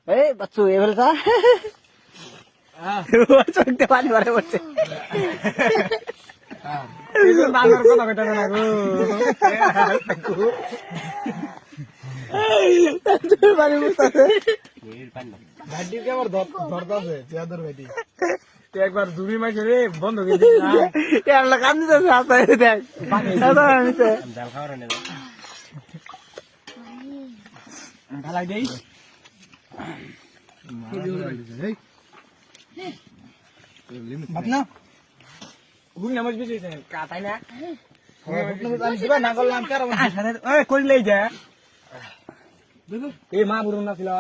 এই বাচ্চু এ ফেলছা চোখতে পানি ভরে পড়ছে একবার জুড়ি মাইছে রে বন্ধ করে কান্দি দেখ ঢালাই দেই করিলেই যা এই মা বুড়ো না ছিল